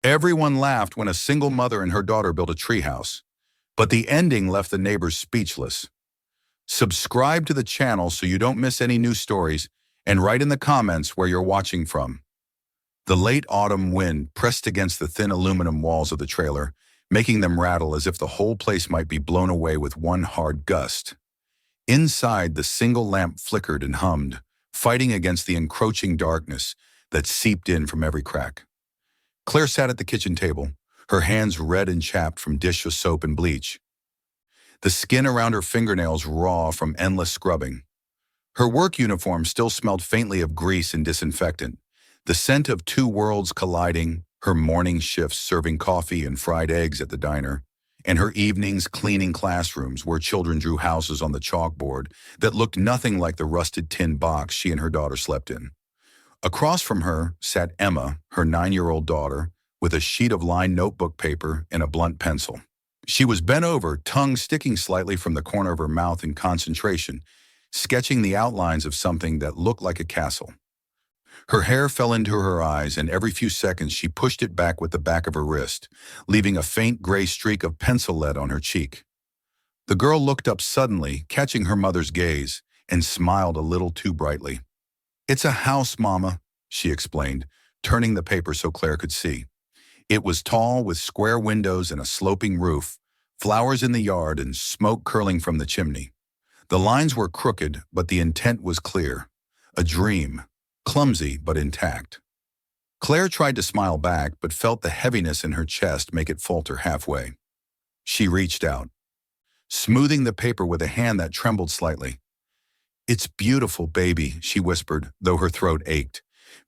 Everyone laughed when a single mother and her daughter built a treehouse, but the ending left the neighbors speechless. Subscribe to the channel so you don't miss any new stories, and write in the comments where you're watching from. The late autumn wind pressed against the thin aluminum walls of the trailer, making them rattle as if the whole place might be blown away with one hard gust. Inside, the single lamp flickered and hummed, fighting against the encroaching darkness that seeped in from every crack. Claire sat at the kitchen table, her hands red and chapped from dish soap and bleach, the skin around her fingernails raw from endless scrubbing. Her work uniform still smelled faintly of grease and disinfectant, the scent of two worlds colliding, her morning shifts serving coffee and fried eggs at the diner, and her evenings cleaning classrooms where children drew houses on the chalkboard that looked nothing like the rusted tin box she and her daughter slept in. Across from her sat Emma, her 9-year-old daughter, with a sheet of lined notebook paper and a blunt pencil. She was bent over, tongue sticking slightly from the corner of her mouth in concentration, sketching the outlines of something that looked like a castle. Her hair fell into her eyes, and every few seconds she pushed it back with the back of her wrist, leaving a faint gray streak of pencil lead on her cheek. The girl looked up suddenly, catching her mother's gaze, and smiled a little too brightly. "It's a house, Mama," she explained, turning the paper so Claire could see. It was tall, with square windows and a sloping roof, flowers in the yard and smoke curling from the chimney. The lines were crooked, but the intent was clear. A dream, clumsy but intact. Claire tried to smile back, but felt the heaviness in her chest make it falter halfway. She reached out, smoothing the paper with a hand that trembled slightly. "It's beautiful, baby," she whispered, though her throat ached.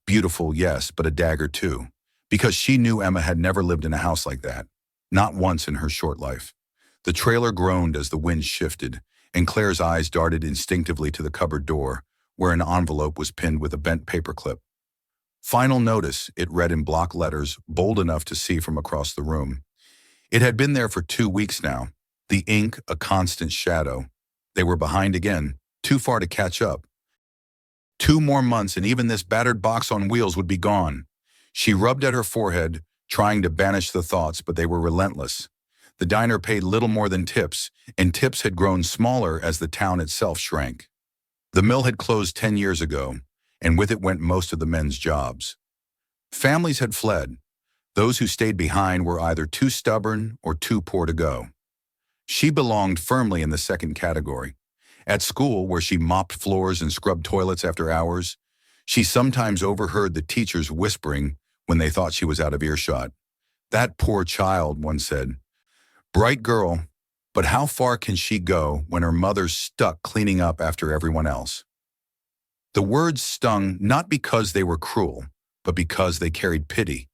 Beautiful, yes, but a dagger too, because she knew Emma had never lived in a house like that, not once in her short life. The trailer groaned as the wind shifted, and Claire's eyes darted instinctively to the cupboard door, where an envelope was pinned with a bent paperclip. "Final notice," it read in block letters, bold enough to see from across the room. It had been there for 2 weeks now, the ink a constant shadow. They were behind again, too far to catch up. 2 more months and even this battered box on wheels would be gone. She rubbed at her forehead, trying to banish the thoughts, but they were relentless. The diner paid little more than tips, and tips had grown smaller as the town itself shrank. The mill had closed 10 years ago, and with it went most of the men's jobs. Families had fled. Those who stayed behind were either too stubborn or too poor to go. She belonged firmly in the second category. At school, where she mopped floors and scrubbed toilets after hours, she sometimes overheard the teachers whispering when they thought she was out of earshot. "That poor child," one said. "Bright girl, but how far can she go when her mother's stuck cleaning up after everyone else?" The words stung not because they were cruel, but because they carried pity.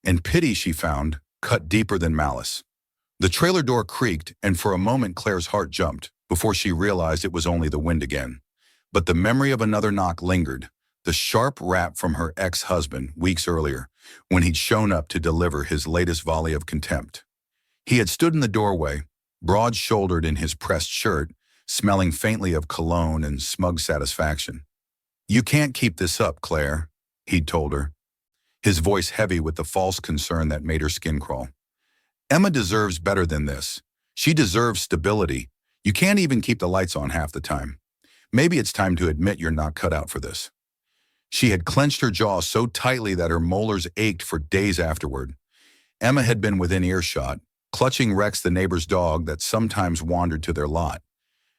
And pity, she found, cut deeper than malice. The trailer door creaked, and for a moment Claire's heart jumped, before she realized it was only the wind again. But the memory of another knock lingered, the sharp rap from her ex-husband weeks earlier, when he'd shown up to deliver his latest volley of contempt. He had stood in the doorway, broad-shouldered in his pressed shirt, smelling faintly of cologne and smug satisfaction. "You can't keep this up, Claire," he'd told her, his voice heavy with the false concern that made her skin crawl. "Emma deserves better than this. She deserves stability. You can't even keep the lights on half the time. Maybe it's time to admit you're not cut out for this." She had clenched her jaw so tightly that her molars ached for days afterward. Emma had been within earshot, clutching Rex, the neighbor's dog that sometimes wandered to their lot,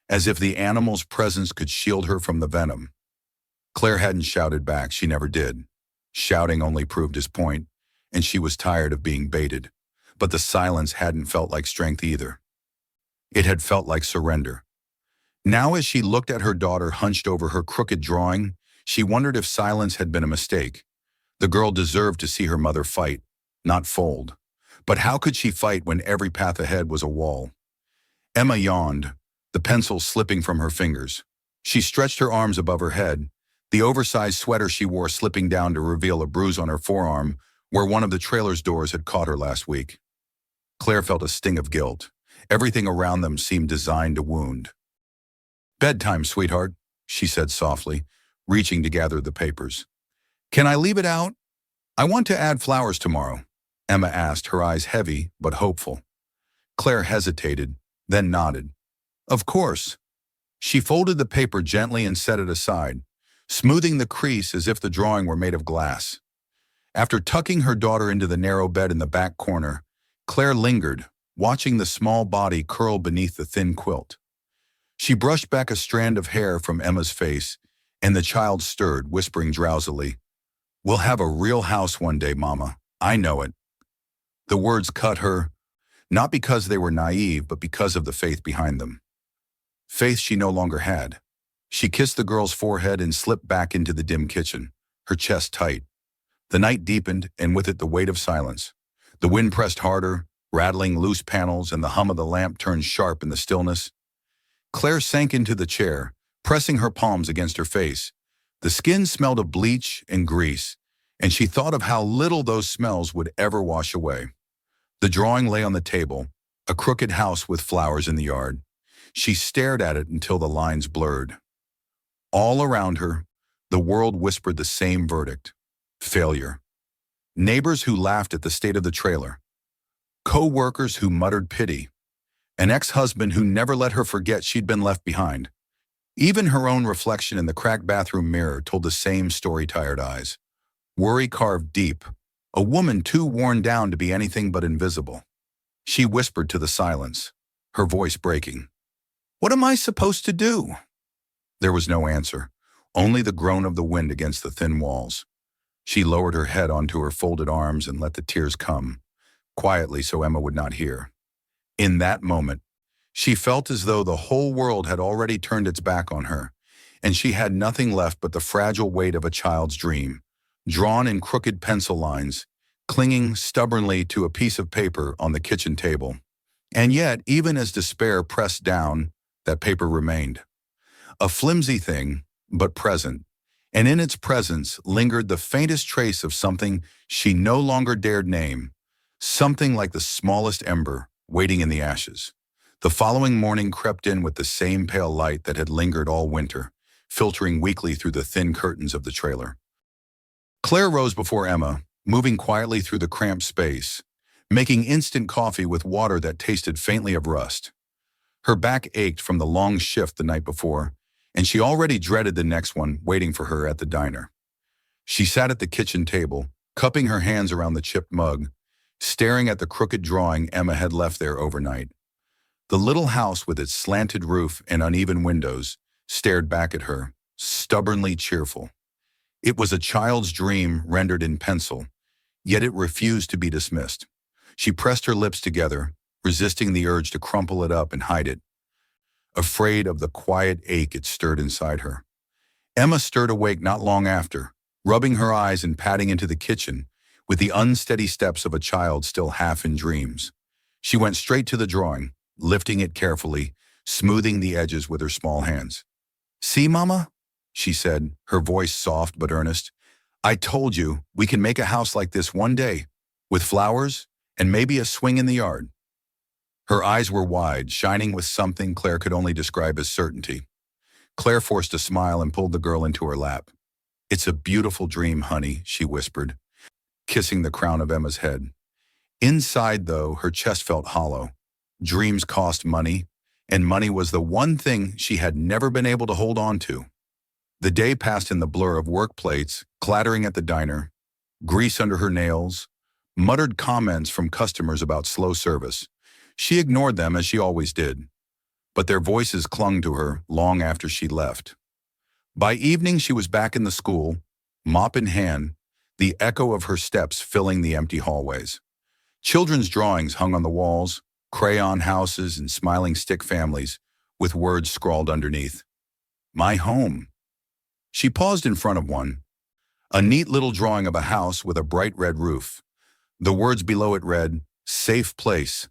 as if the animal's presence could shield her from the venom. Claire hadn't shouted back, she never did. Shouting only proved his point, and she was tired of being baited. But the silence hadn't felt like strength either. It had felt like surrender. Now, as she looked at her daughter hunched over her crooked drawing, she wondered if silence had been a mistake. The girl deserved to see her mother fight, not fold. But how could she fight when every path ahead was a wall? Emma yawned, the pencil slipping from her fingers. She stretched her arms above her head, the oversized sweater she wore slipping down to reveal a bruise on her forearm where one of the trailer's doors had caught her last week. Claire felt a sting of guilt. Everything around them seemed designed to wound. "Bedtime, sweetheart," she said softly, reaching to gather the papers. "Can I leave it out? I want to add flowers tomorrow." Emma asked, her eyes heavy but hopeful. Claire hesitated, then nodded. Of course. She folded the paper gently and set it aside, smoothing the crease as if the drawing were made of glass. After tucking her daughter into the narrow bed in the back corner, Claire lingered, watching the small body curl beneath the thin quilt. She brushed back a strand of hair from Emma's face, and the child stirred, whispering drowsily, "We'll have a real house one day, Mama. I know it." The words cut her, not because they were naive, but because of the faith behind them. Faith she no longer had. She kissed the girl's forehead and slipped back into the dim kitchen, her chest tight. The night deepened, and with it the weight of silence. The wind pressed harder, rattling loose panels, and the hum of the lamp turned sharp in the stillness. Claire sank into the chair, pressing her palms against her face. The skin smelled of bleach and grease, and she thought of how little those smells would ever wash away. The drawing lay on the table, a crooked house with flowers in the yard. She stared at it until the lines blurred. All around her, the world whispered the same verdict: failure. Neighbors who laughed at the state of the trailer. Co-workers who muttered pity. An ex-husband who never let her forget she'd been left behind. Even her own reflection in the cracked bathroom mirror told the same story-tired eyes. Worry carved deep, a woman too worn down to be anything but invisible. She whispered to the silence, her voice breaking. "What am I supposed to do?" There was no answer, only the groan of the wind against the thin walls. She lowered her head onto her folded arms and let the tears come, quietly so Emma would not hear. In that moment, she felt as though the whole world had already turned its back on her, and she had nothing left but the fragile weight of a child's dream, drawn in crooked pencil lines, clinging stubbornly to a piece of paper on the kitchen table. And yet, even as despair pressed down, that paper remained. A flimsy thing, but present, and in its presence lingered the faintest trace of something she no longer dared name, something like the smallest ember, waiting in the ashes. The following morning crept in with the same pale light that had lingered all winter, filtering weakly through the thin curtains of the trailer. Claire rose before Emma, moving quietly through the cramped space, making instant coffee with water that tasted faintly of rust. Her back ached from the long shift the night before, and she already dreaded the next one waiting for her at the diner. She sat at the kitchen table, cupping her hands around the chipped mug, staring at the crooked drawing Emma had left there overnight. The little house with its slanted roof and uneven windows stared back at her, stubbornly cheerful. It was a child's dream rendered in pencil, yet it refused to be dismissed. She pressed her lips together, resisting the urge to crumple it up and hide it, afraid of the quiet ache it stirred inside her. Emma stirred awake not long after, rubbing her eyes and padding into the kitchen with the unsteady steps of a child still half in dreams. She went straight to the drawing, lifting it carefully, smoothing the edges with her small hands. "See, Mama?" she said, her voice soft but earnest. "I told you we can make a house like this one day, with flowers and maybe a swing in the yard." Her eyes were wide, shining with something Claire could only describe as certainty. Claire forced a smile and pulled the girl into her lap. "It's a beautiful dream, honey," she whispered, kissing the crown of Emma's head. Inside, though, her chest felt hollow. Dreams cost money, and money was the one thing she had never been able to hold on to. The day passed in the blur of work plates, clattering at the diner, grease under her nails, muttered comments from customers about slow service. She ignored them as she always did, but their voices clung to her long after she left. By evening, she was back in the school, mop in hand, the echo of her steps filling the empty hallways. Children's drawings hung on the walls, crayon houses and smiling stick families, with words scrawled underneath. "My home." She paused in front of one, a neat little drawing of a house with a bright red roof. The words below it read, "Safe place."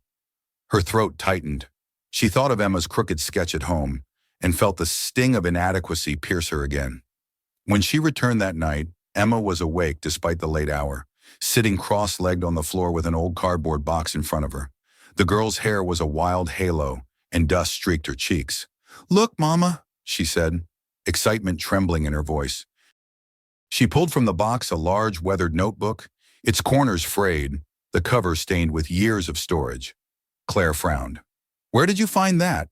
Her throat tightened. She thought of Emma's crooked sketch at home and felt the sting of inadequacy pierce her again. When she returned that night, Emma was awake despite the late hour, sitting cross-legged on the floor with an old cardboard box in front of her. The girl's hair was a wild halo, and dust streaked her cheeks. "Look, Mama," she said, excitement trembling in her voice. She pulled from the box a large, weathered notebook, its corners frayed, the cover stained with years of storage. Claire frowned. "Where did you find that?"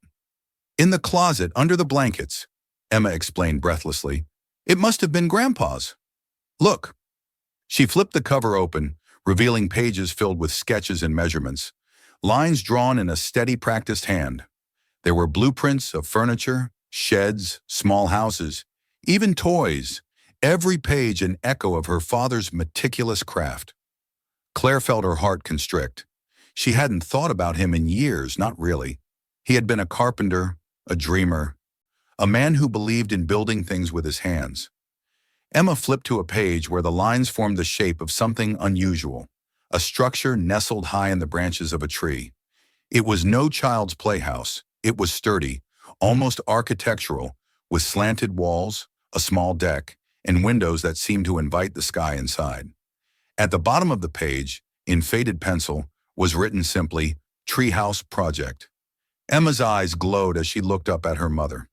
"In the closet, under the blankets," Emma explained breathlessly. "It must have been Grandpa's. Look." She flipped the cover open, revealing pages filled with sketches and measurements, lines drawn in a steady, practiced hand. There were blueprints of furniture, sheds, small houses, even toys, every page an echo of her father's meticulous craft. Claire felt her heart constrict. She hadn't thought about him in years, not really. He had been a carpenter, a dreamer, a man who believed in building things with his hands. Emma flipped to a page where the lines formed the shape of something unusual, a structure nestled high in the branches of a tree. It was no child's playhouse. It was sturdy, almost architectural, with slanted walls, a small deck, and windows that seemed to invite the sky inside. At the bottom of the page, in faded pencil, was written simply, "Treehouse Project." Emma's eyes glowed as she looked up at her mother.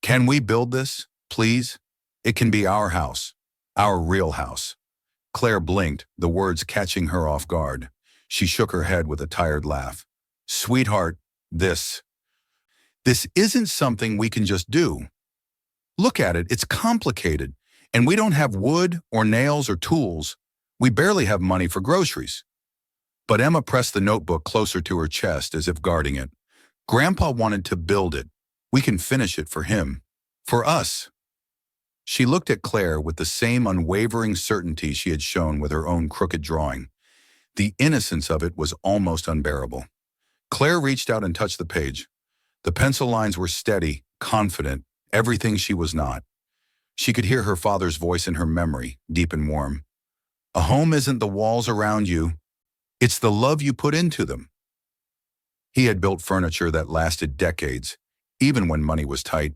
"Can we build this, please? It can be our house, our real house." Claire blinked, the words catching her off guard. She shook her head with a tired laugh. "Sweetheart, this isn't something we can just do. Look at it, it's complicated, and we don't have wood or nails or tools. We barely have money for groceries." But Emma pressed the notebook closer to her chest as if guarding it. "Grandpa wanted to build it. We can finish it for him. For us." She looked at Claire with the same unwavering certainty she had shown with her own crooked drawing. The innocence of it was almost unbearable. Claire reached out and touched the page. The pencil lines were steady, confident, everything she was not. She could hear her father's voice in her memory, deep and warm. "A home isn't the walls around you. It's the love you put into them." He had built furniture that lasted decades, even when money was tight.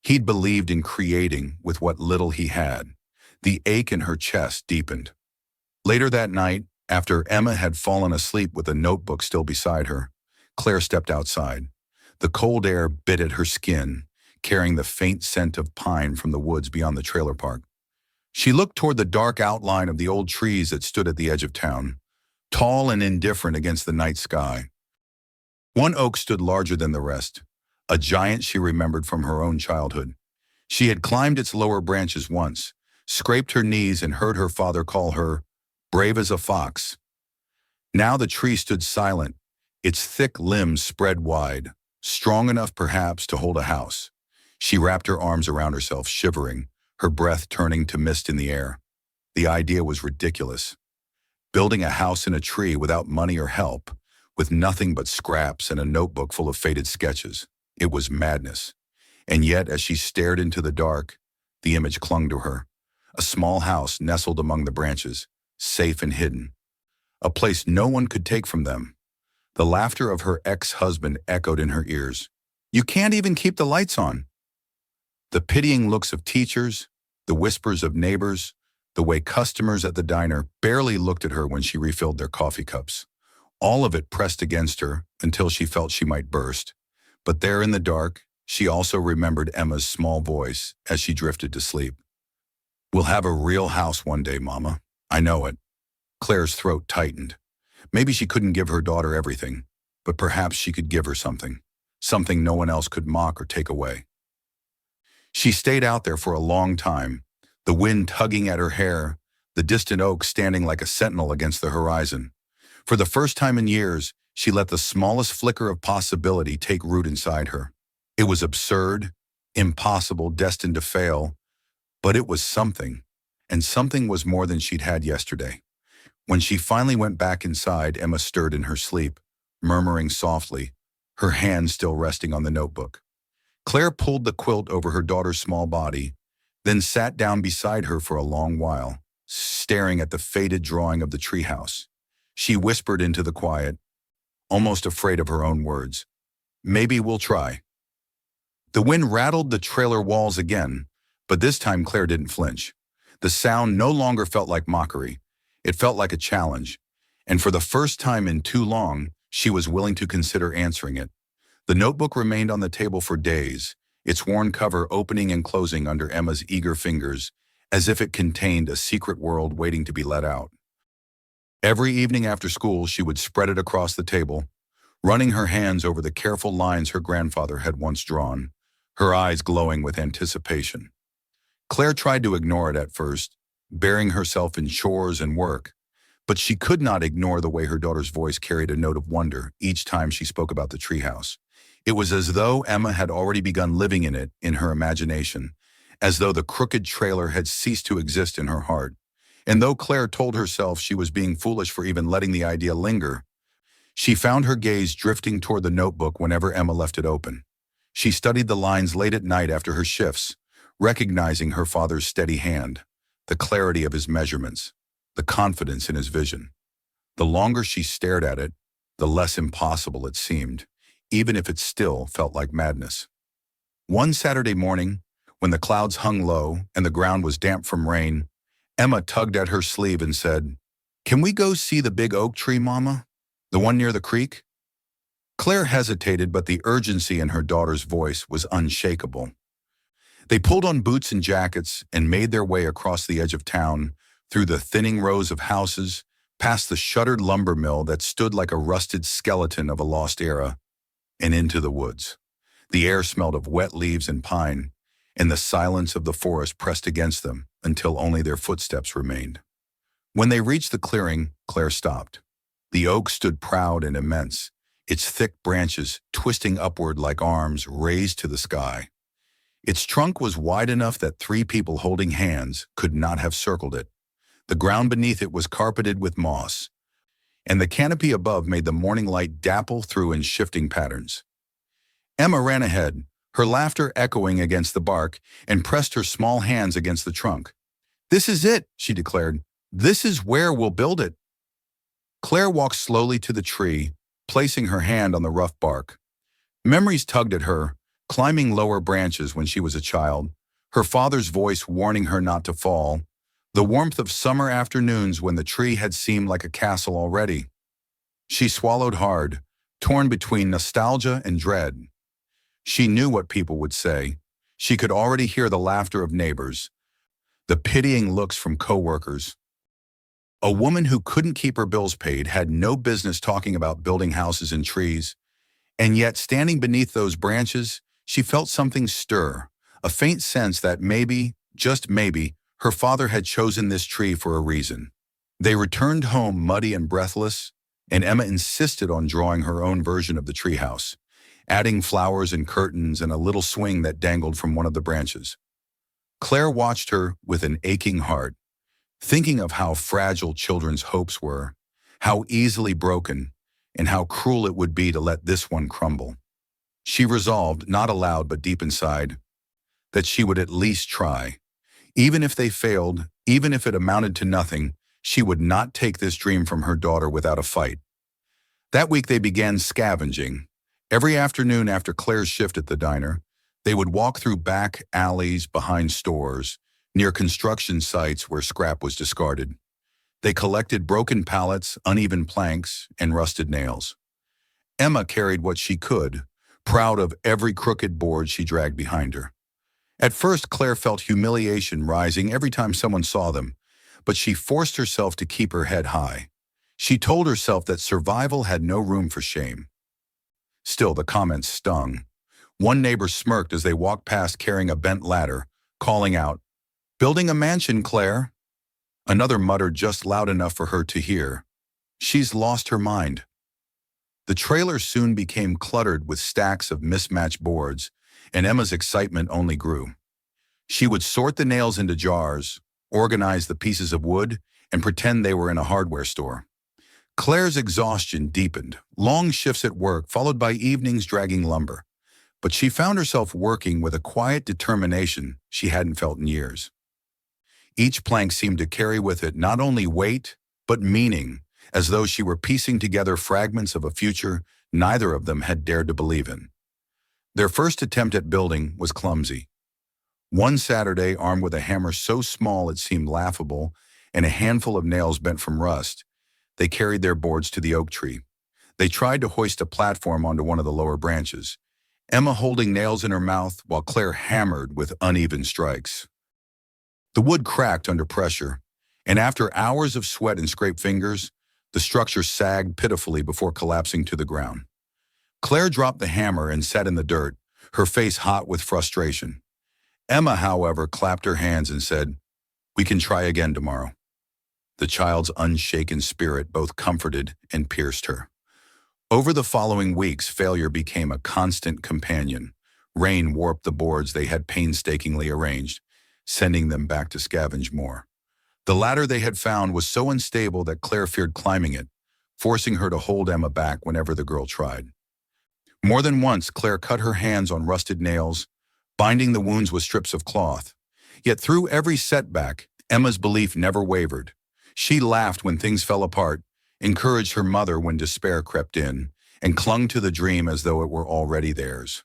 He'd believed in creating with what little he had. The ache in her chest deepened. Later that night, after Emma had fallen asleep with a notebook still beside her, Claire stepped outside. The cold air bit at her skin, carrying the faint scent of pine from the woods beyond the trailer park. She looked toward the dark outline of the old trees that stood at the edge of town, tall and indifferent against the night sky. One oak stood larger than the rest, a giant she remembered from her own childhood. She had climbed its lower branches once, scraped her knees and heard her father call her brave as a fox. Now the tree stood silent, its thick limbs spread wide, strong enough perhaps to hold a house. She wrapped her arms around herself, shivering, her breath turning to mist in the air. The idea was ridiculous. Building a house in a tree without money or help, with nothing but scraps and a notebook full of faded sketches. It was madness. And yet, as she stared into the dark, the image clung to her. A small house nestled among the branches, safe and hidden. A place no one could take from them. The laughter of her ex-husband echoed in her ears. "You can't even keep the lights on." The pitying looks of teachers, the whispers of neighbors, the way customers at the diner barely looked at her when she refilled their coffee cups. All of it pressed against her until she felt she might burst. But there in the dark, she also remembered Emma's small voice as she drifted to sleep. "We'll have a real house one day, Mama. I know it." Claire's throat tightened. Maybe she couldn't give her daughter everything, but perhaps she could give her something no one else could mock or take away. She stayed out there for a long time, the wind tugging at her hair, the distant oak standing like a sentinel against the horizon. For the first time in years, she let the smallest flicker of possibility take root inside her. It was absurd, impossible, destined to fail, but it was something, and something was more than she'd had yesterday. When she finally went back inside, Emma stirred in her sleep, murmuring softly, her hand still resting on the notebook. Claire pulled the quilt over her daughter's small body, then sat down beside her for a long while, staring at the faded drawing of the treehouse. She whispered into the quiet, almost afraid of her own words, "Maybe we'll try." The wind rattled the trailer walls again, but this time Claire didn't flinch. The sound no longer felt like mockery. It felt like a challenge, and for the first time in too long, she was willing to consider answering it. The notebook remained on the table for days, its worn cover opening and closing under Emma's eager fingers, as if it contained a secret world waiting to be let out. Every evening after school, she would spread it across the table, running her hands over the careful lines her grandfather had once drawn, her eyes glowing with anticipation. Claire tried to ignore it at first, burying herself in chores and work, but she could not ignore the way her daughter's voice carried a note of wonder each time she spoke about the treehouse. It was as though Emma had already begun living in it in her imagination, as though the crooked trailer had ceased to exist in her heart. And though Claire told herself she was being foolish for even letting the idea linger, she found her gaze drifting toward the notebook whenever Emma left it open. She studied the lines late at night after her shifts, recognizing her father's steady hand, the clarity of his measurements, the confidence in his vision. The longer she stared at it, the less impossible it seemed, even if it still felt like madness. One Saturday morning, when the clouds hung low and the ground was damp from rain, Emma tugged at her sleeve and said, "Can we go see the big oak tree, Mama? The one near the creek?" Claire hesitated, but the urgency in her daughter's voice was unshakable. They pulled on boots and jackets and made their way across the edge of town, through the thinning rows of houses, past the shuttered lumber mill that stood like a rusted skeleton of a lost era, and into the woods. The air smelled of wet leaves and pine, and the silence of the forest pressed against them until only their footsteps remained. When they reached the clearing, Claire stopped. The oak stood proud and immense, its thick branches twisting upward like arms raised to the sky. Its trunk was wide enough that 3 people holding hands could not have circled it. The ground beneath it was carpeted with moss, and the canopy above made the morning light dapple through in shifting patterns. Emma ran ahead, her laughter echoing against the bark, and pressed her small hands against the trunk. "This is it," she declared. "This is where we'll build it." Claire walked slowly to the tree, placing her hand on the rough bark. Memories tugged at her, climbing lower branches when she was a child, her father's voice warning her not to fall, the warmth of summer afternoons when the tree had seemed like a castle already. She swallowed hard, torn between nostalgia and dread. She knew what people would say. She could already hear the laughter of neighbors, the pitying looks from coworkers. A woman who couldn't keep her bills paid had no business talking about building houses in trees, and yet standing beneath those branches, she felt something stir, a faint sense that maybe, just maybe, her father had chosen this tree for a reason. They returned home muddy and breathless, and Emma insisted on drawing her own version of the treehouse, adding flowers and curtains and a little swing that dangled from one of the branches. Claire watched her with an aching heart, thinking of how fragile children's hopes were, how easily broken, and how cruel it would be to let this one crumble. She resolved, not aloud but deep inside, that she would at least try. Even if they failed, even if it amounted to nothing, she would not take this dream from her daughter without a fight. That week they began scavenging. Every afternoon after Claire's shift at the diner, they would walk through back alleys behind stores, near construction sites where scrap was discarded. They collected broken pallets, uneven planks, and rusted nails. Emma carried what she could, proud of every crooked board she dragged behind her. At first, Claire felt humiliation rising every time someone saw them, but she forced herself to keep her head high. She told herself that survival had no room for shame. Still, the comments stung. One neighbor smirked as they walked past carrying a bent ladder, calling out, "Building a mansion, Claire." Another muttered just loud enough for her to hear, "She's lost her mind." The trailer soon became cluttered with stacks of mismatched boards, and Emma's excitement only grew. She would sort the nails into jars, organize the pieces of wood, and pretend they were in a hardware store. Claire's exhaustion deepened, long shifts at work followed by evenings dragging lumber, but she found herself working with a quiet determination she hadn't felt in years. Each plank seemed to carry with it not only weight, but meaning, as though she were piecing together fragments of a future neither of them had dared to believe in. Their first attempt at building was clumsy. One Saturday, armed with a hammer so small it seemed laughable and a handful of nails bent from rust, they carried their boards to the oak tree. They tried to hoist a platform onto one of the lower branches, Emma holding nails in her mouth while Claire hammered with uneven strikes. The wood cracked under pressure, and after hours of sweat and scraped fingers, The structure sagged pitifully before collapsing to the ground. Claire dropped the hammer and sat in the dirt, her face hot with frustration. Emma, however, clapped her hands and said, "We can try again tomorrow." The child's unshaken spirit both comforted and pierced her. Over the following weeks, failure became a constant companion. Rain warped the boards they had painstakingly arranged, sending them back to scavenge more. The ladder they had found was so unstable that Claire feared climbing it, forcing her to hold Emma back whenever the girl tried. More than once, Claire cut her hands on rusted nails, binding the wounds with strips of cloth. Yet through every setback, Emma's belief never wavered. She laughed when things fell apart, encouraged her mother when despair crept in, and clung to the dream as though it were already theirs.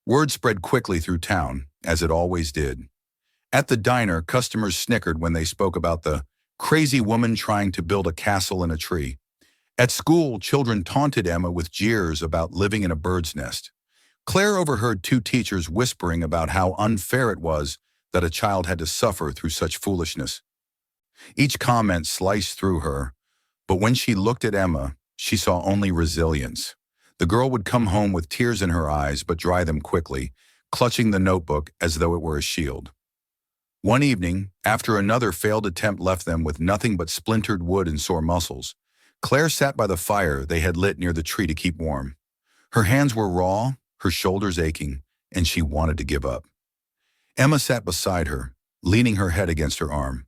Word spread quickly through town, as it always did. At the diner, customers snickered when they spoke about the crazy woman trying to build a castle in a tree. At school, children taunted Emma with jeers about living in a bird's nest. Claire overheard two teachers whispering about how unfair it was that a child had to suffer through such foolishness. Each comment sliced through her, but when she looked at Emma, she saw only resilience. The girl would come home with tears in her eyes but dry them quickly, clutching the notebook as though it were a shield. One evening, after another failed attempt left them with nothing but splintered wood and sore muscles, Claire sat by the fire they had lit near the tree to keep warm. Her hands were raw, her shoulders aching, and she wanted to give up. Emma sat beside her, leaning her head against her arm.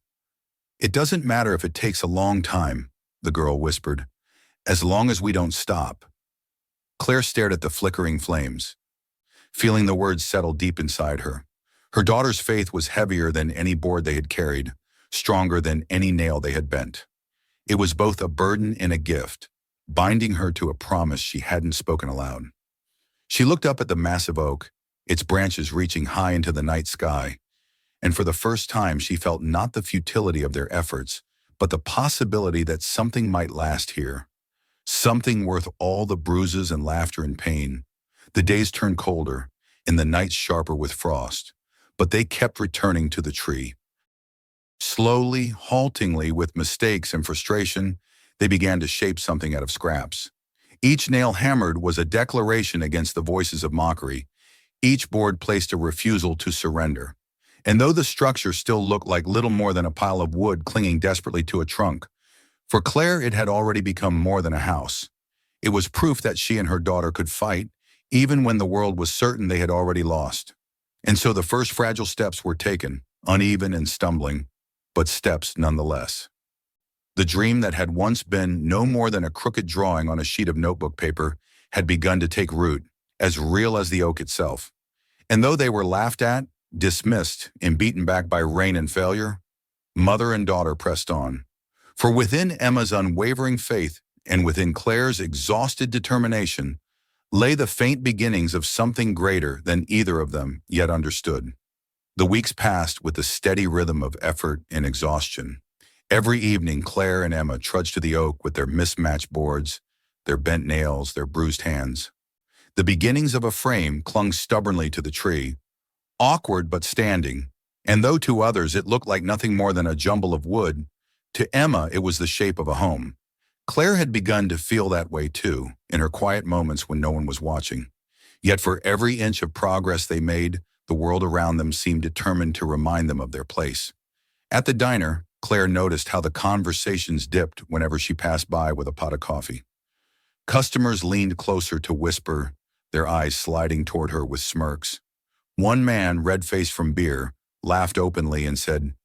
"It doesn't matter if it takes a long time," the girl whispered, "as long as we don't stop." Claire stared at the flickering flames, feeling the words settle deep inside her. Her daughter's faith was heavier than any board they had carried, stronger than any nail they had bent. It was both a burden and a gift, binding her to a promise she hadn't spoken aloud. She looked up at the massive oak, its branches reaching high into the night sky, and for the first time she felt not the futility of their efforts, but the possibility that something might last here. Something worth all the bruises and laughter and pain. The days turned colder, and the nights sharper with frost, but they kept returning to the tree. Slowly, haltingly, with mistakes and frustration, they began to shape something out of scraps. Each nail hammered was a declaration against the voices of mockery. Each board placed a refusal to surrender. And though the structure still looked like little more than a pile of wood clinging desperately to a trunk, for Claire it had already become more than a house. It was proof that she and her daughter could fight, even when the world was certain they had already lost. And so the first fragile steps were taken, uneven and stumbling, but steps nonetheless. The dream that had once been no more than a crooked drawing on a sheet of notebook paper had begun to take root, as real as the oak itself. And though they were laughed at, dismissed, and beaten back by rain and failure, mother and daughter pressed on. For within Emma's unwavering faith and within Claire's exhausted determination lay the faint beginnings of something greater than either of them yet understood. The weeks passed with the steady rhythm of effort and exhaustion. Every evening, Claire and Emma trudged to the oak with their mismatched boards, their bent nails, their bruised hands. The beginnings of a frame clung stubbornly to the tree, awkward but standing, and though to others it looked like nothing more than a jumble of wood, to Emma it was the shape of a home. Claire had begun to feel that way too, in her quiet moments when no one was watching. Yet for every inch of progress they made, the world around them seemed determined to remind them of their place. At the diner, Claire noticed how the conversations dipped whenever she passed by with a pot of coffee. Customers leaned closer to whisper, their eyes sliding toward her with smirks. One man, red-faced from beer, laughed openly and said,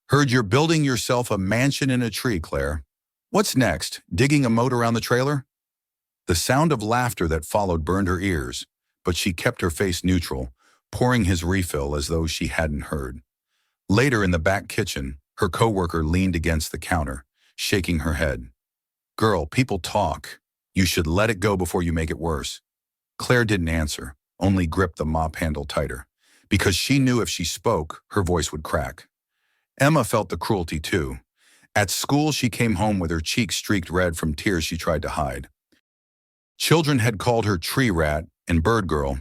"Heard you're building yourself a mansion in a tree, Claire. What's next, digging a moat around the trailer?" The sound of laughter that followed burned her ears, but she kept her face neutral, pouring his refill as though she hadn't heard. Later in the back kitchen, her coworker leaned against the counter, shaking her head. "Girl, people talk. You should let it go before you make it worse." Claire didn't answer, only gripped the mop handle tighter, because she knew if she spoke, her voice would crack. Emma felt the cruelty too. At school, she came home with her cheeks streaked red from tears she tried to hide. Children had called her tree rat and bird girl,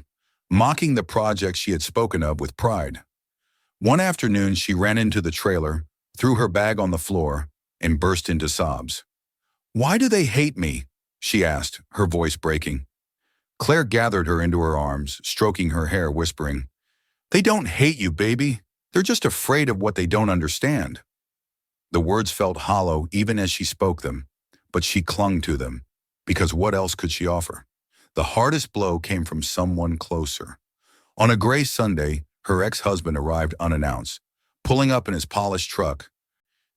mocking the project she had spoken of with pride. One afternoon, she ran into the trailer, threw her bag on the floor, and burst into sobs. Why do they hate me? She asked, her voice breaking. Claire gathered her into her arms, stroking her hair, whispering, They don't hate you, baby. They're just afraid of what they don't understand. The words felt hollow even as she spoke them, but she clung to them, because what else could she offer? The hardest blow came from someone closer. On a gray Sunday, her ex-husband arrived unannounced, pulling up in his polished truck,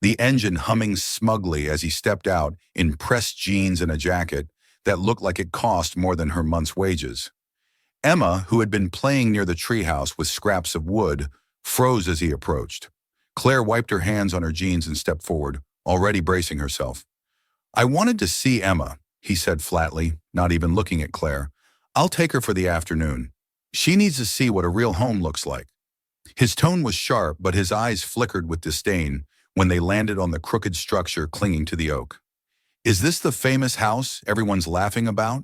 the engine humming smugly as he stepped out in pressed jeans and a jacket that looked like it cost more than her month's wages. Emma, who had been playing near the treehouse with scraps of wood, froze as he approached. Claire wiped her hands on her jeans and stepped forward, already bracing herself. I wanted to see Emma, he said flatly, not even looking at Claire. I'll take her for the afternoon. She needs to see what a real home looks like. His tone was sharp, but his eyes flickered with disdain when they landed on the crooked structure clinging to the oak. Is this the famous house everyone's laughing about?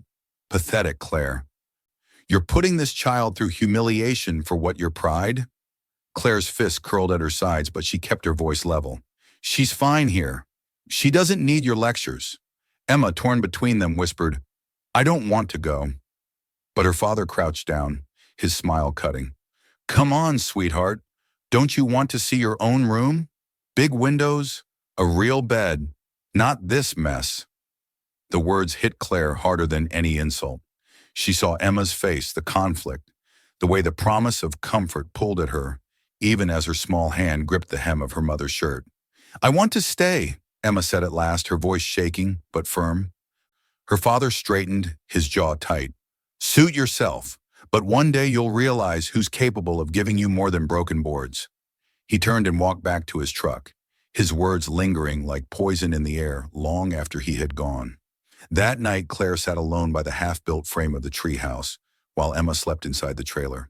Pathetic, Claire. You're putting this child through humiliation for what, your pride? Claire's fist curled at her sides, but she kept her voice level. She's fine here. She doesn't need your lectures. Emma, torn between them, whispered, I don't want to go. But her father crouched down, his smile cutting. Come on, sweetheart. Don't you want to see your own room? Big windows, a real bed, not this mess. The words hit Claire harder than any insult. She saw Emma's face, the conflict, the way the promise of comfort pulled at her, even as her small hand gripped the hem of her mother's shirt. I want to stay, Emma said at last, her voice shaking but firm. Her father straightened, his jaw tight. Suit yourself, but one day you'll realize who's capable of giving you more than broken boards. He turned and walked back to his truck, his words lingering like poison in the air long after he had gone. That night, Claire sat alone by the half-built frame of the treehouse, while Emma slept inside the trailer.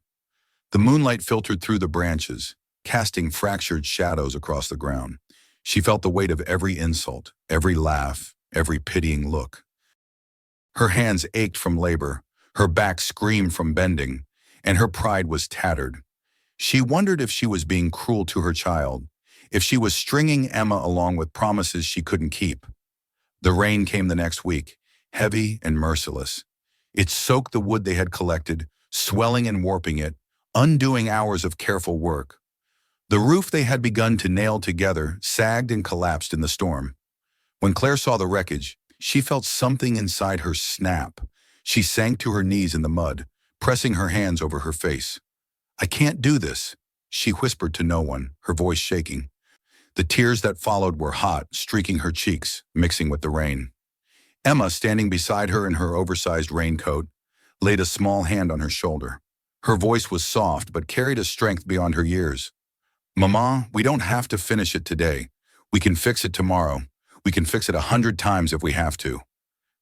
The moonlight filtered through the branches, casting fractured shadows across the ground. She felt the weight of every insult, every laugh, every pitying look. Her hands ached from labor, her back screamed from bending, and her pride was tattered. She wondered if she was being cruel to her child, if she was stringing Emma along with promises she couldn't keep. The rain came the next week, heavy and merciless. It soaked the wood they had collected, swelling and warping it, undoing hours of careful work. The roof they had begun to nail together sagged and collapsed in the storm. When Claire saw the wreckage, she felt something inside her snap. She sank to her knees in the mud, pressing her hands over her face. I can't do this, she whispered to no one, her voice shaking. The tears that followed were hot, streaking her cheeks, mixing with the rain. Emma, standing beside her in her oversized raincoat, laid a small hand on her shoulder. Her voice was soft but carried a strength beyond her years. Mama, we don't have to finish it today. We can fix it tomorrow. We can fix it 100 times if we have to.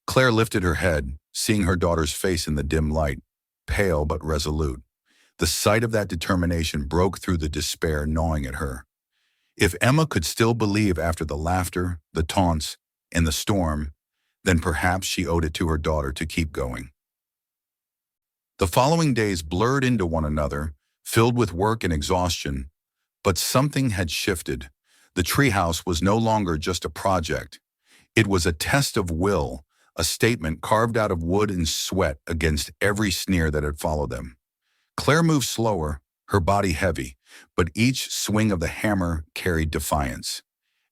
Claire lifted her head, seeing her daughter's face in the dim light, pale but resolute. The sight of that determination broke through the despair gnawing at her. If Emma could still believe after the laughter, the taunts, and the storm, then perhaps she owed it to her daughter to keep going. The following days blurred into one another, filled with work and exhaustion, but something had shifted. The treehouse was no longer just a project. It was a test of will, a statement carved out of wood and sweat against every sneer that had followed them. Claire moved slower, her body heavy, but each swing of the hammer carried defiance.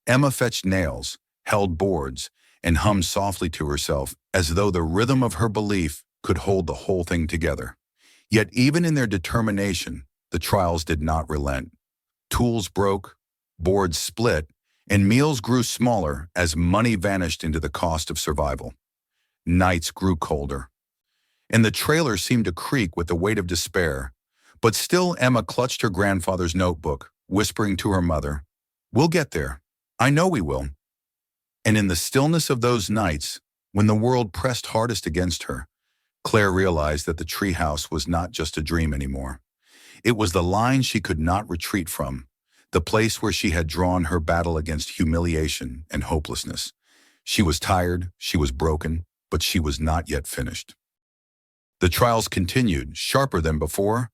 Emma fetched nails, held boards, and hummed softly to herself as though the rhythm of her belief could hold the whole thing together. Yet even in their determination, the trials did not relent. Tools broke, boards split, and meals grew smaller as money vanished into the cost of survival. Nights grew colder, and the trailer seemed to creak with the weight of despair. But still Emma clutched her grandfather's notebook, whispering to her mother, We'll get there. I know we will. And in the stillness of those nights, when the world pressed hardest against her, Claire realized that the treehouse was not just a dream anymore. It was the line she could not retreat from, the place where she had drawn her battle against humiliation and hopelessness. She was tired, she was broken, but she was not yet finished. The trials continued, sharper than before,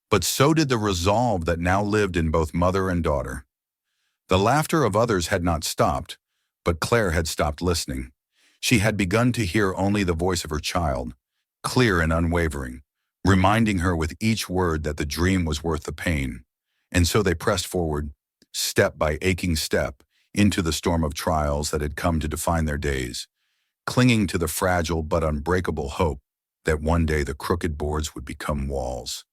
but so did the resolve that now lived in both mother and daughter. The laughter of others had not stopped, but Claire had stopped listening. She had begun to hear only the voice of her child, clear and unwavering, reminding her with each word that the dream was worth the pain. And so they pressed forward, step by aching step, into the storm of trials that had come to define their days, clinging to the fragile but unbreakable hope that one day the crooked boards would become walls,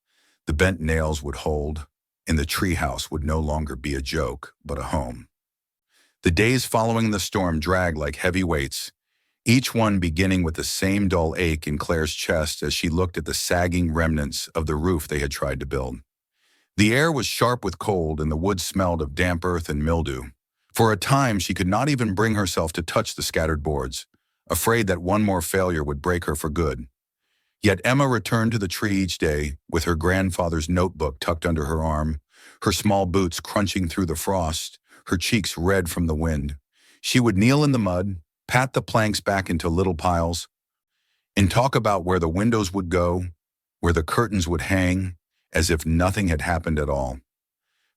the bent nails would hold, and the treehouse would no longer be a joke, but a home. The days following the storm dragged like heavy weights, each one beginning with the same dull ache in Claire's chest as she looked at the sagging remnants of the roof they had tried to build. The air was sharp with cold and the wood smelled of damp earth and mildew. For a time, she could not even bring herself to touch the scattered boards, afraid that one more failure would break her for good. Yet Emma returned to the tree each day with her grandfather's notebook tucked under her arm, her small boots crunching through the frost, her cheeks red from the wind. She would kneel in the mud, pat the planks back into little piles, and talk about where the windows would go, where the curtains would hang, as if nothing had happened at all.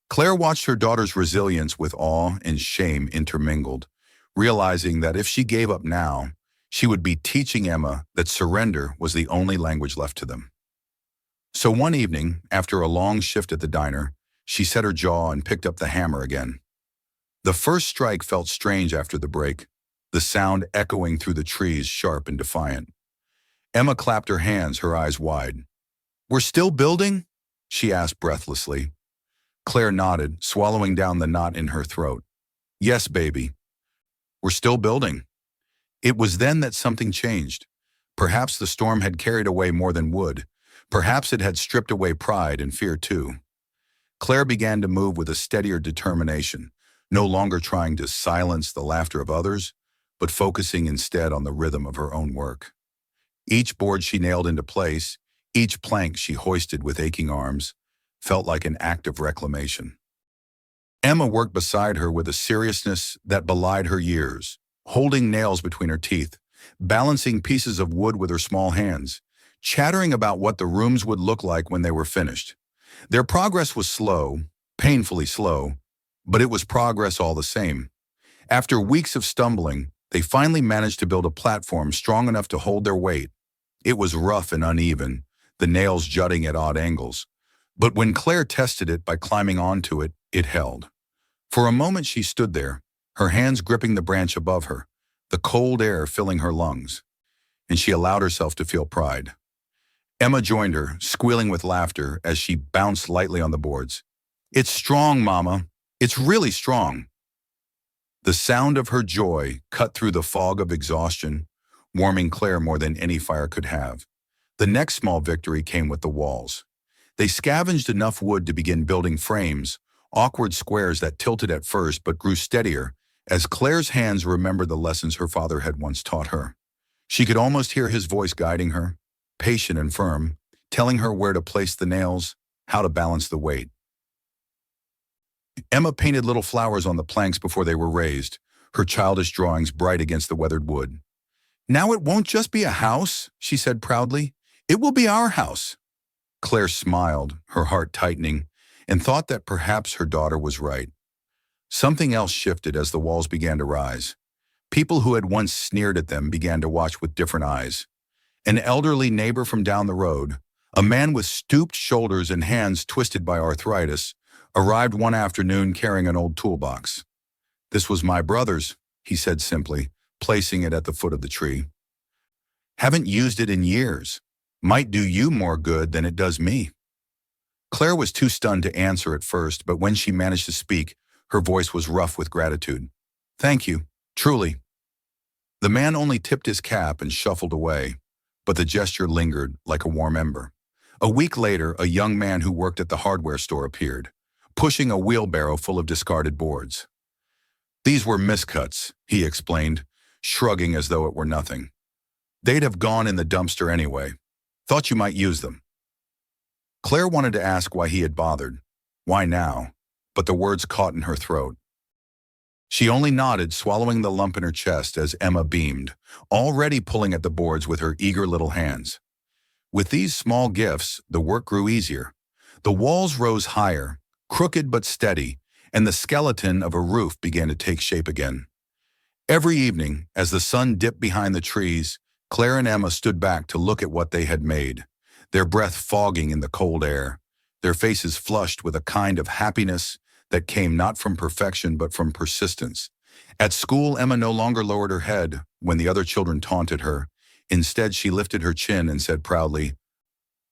Claire watched her daughter's resilience with awe and shame intermingled, realizing that if she gave up now, she would be teaching Emma that surrender was the only language left to them. So one evening, after a long shift at the diner, she set her jaw and picked up the hammer again. The first strike felt strange after the break, the sound echoing through the trees, sharp and defiant. Emma clapped her hands, her eyes wide. "We're still building?" she asked breathlessly. Claire nodded, swallowing down the knot in her throat. "Yes, baby. We're still building." It was then that something changed. Perhaps the storm had carried away more than wood. Perhaps it had stripped away pride and fear too. Claire began to move with a steadier determination, no longer trying to silence the laughter of others, but focusing instead on the rhythm of her own work. Each board she nailed into place, each plank she hoisted with aching arms, felt like an act of reclamation. Emma worked beside her with a seriousness that belied her years, holding nails between her teeth, balancing pieces of wood with her small hands, chattering about what the rooms would look like when they were finished. Their progress was slow, painfully slow, but it was progress all the same. After weeks of stumbling, they finally managed to build a platform strong enough to hold their weight. It was rough and uneven, the nails jutting at odd angles. But when Claire tested it by climbing onto it, it held. For a moment she stood there, her hands gripping the branch above her, the cold air filling her lungs, and she allowed herself to feel pride. Emma joined her, squealing with laughter as she bounced lightly on the boards. "It's strong, Mama. It's really strong." The sound of her joy cut through the fog of exhaustion, warming Claire more than any fire could have. The next small victory came with the walls. They scavenged enough wood to begin building frames, awkward squares that tilted at first but grew steadier as Claire's hands remembered the lessons her father had once taught her. She could almost hear his voice guiding her, patient and firm, telling her where to place the nails, how to balance the weight. Emma painted little flowers on the planks before they were raised, her childish drawings bright against the weathered wood. "Now it won't just be a house," she said proudly. "It will be our house." Claire smiled, her heart tightening, and thought that perhaps her daughter was right. Something else shifted as the walls began to rise. People who had once sneered at them began to watch with different eyes. An elderly neighbor from down the road, a man with stooped shoulders and hands twisted by arthritis, arrived one afternoon carrying an old toolbox. "This was my brother's," he said simply, placing it at the foot of the tree. "Haven't used it in years. Might do you more good than it does me." Claire was too stunned to answer at first, but when she managed to speak, her voice was rough with gratitude. "Thank you, truly." The man only tipped his cap and shuffled away, but the gesture lingered like a warm ember. A week later, a young man who worked at the hardware store appeared, pushing a wheelbarrow full of discarded boards. "These were miscuts," he explained, shrugging as though it were nothing. "They'd have gone in the dumpster anyway. Thought you might use them." Claire wanted to ask why he had bothered. Why now? But the words caught in her throat. She only nodded, swallowing the lump in her chest as Emma beamed, already pulling at the boards with her eager little hands. With these small gifts, the work grew easier. The walls rose higher, crooked but steady, and the skeleton of a roof began to take shape again. Every evening, as the sun dipped behind the trees, Claire and Emma stood back to look at what they had made, their breath fogging in the cold air, their faces flushed with a kind of happiness that came not from perfection but from persistence. At school, Emma no longer lowered her head when the other children taunted her. Instead, she lifted her chin and said proudly,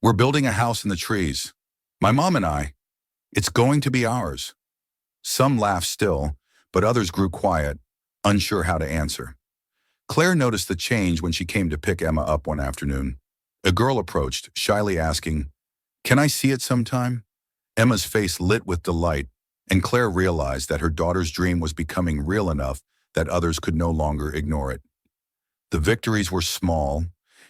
"We're building a house in the trees. My mom and I. It's going to be ours." Some laughed still, but others grew quiet, unsure how to answer. Claire noticed the change when she came to pick Emma up one afternoon. A girl approached, shyly asking, "Can I see it sometime?" Emma's face lit with delight, and Claire realized that her daughter's dream was becoming real enough that others could no longer ignore it. The victories were small,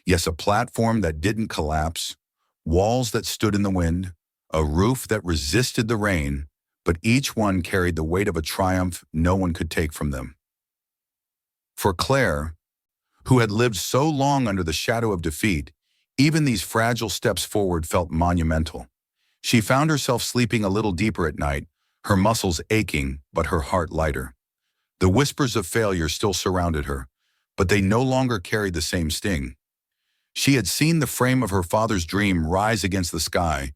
yes, a platform that didn't collapse, walls that stood in the wind, a roof that resisted the rain, but each one carried the weight of a triumph no one could take from them. For Claire, who had lived so long under the shadow of defeat, even these fragile steps forward felt monumental. She found herself sleeping a little deeper at night, her muscles aching but her heart lighter. The whispers of failure still surrounded her, but they no longer carried the same sting. She had seen the frame of her father's dream rise against the sky,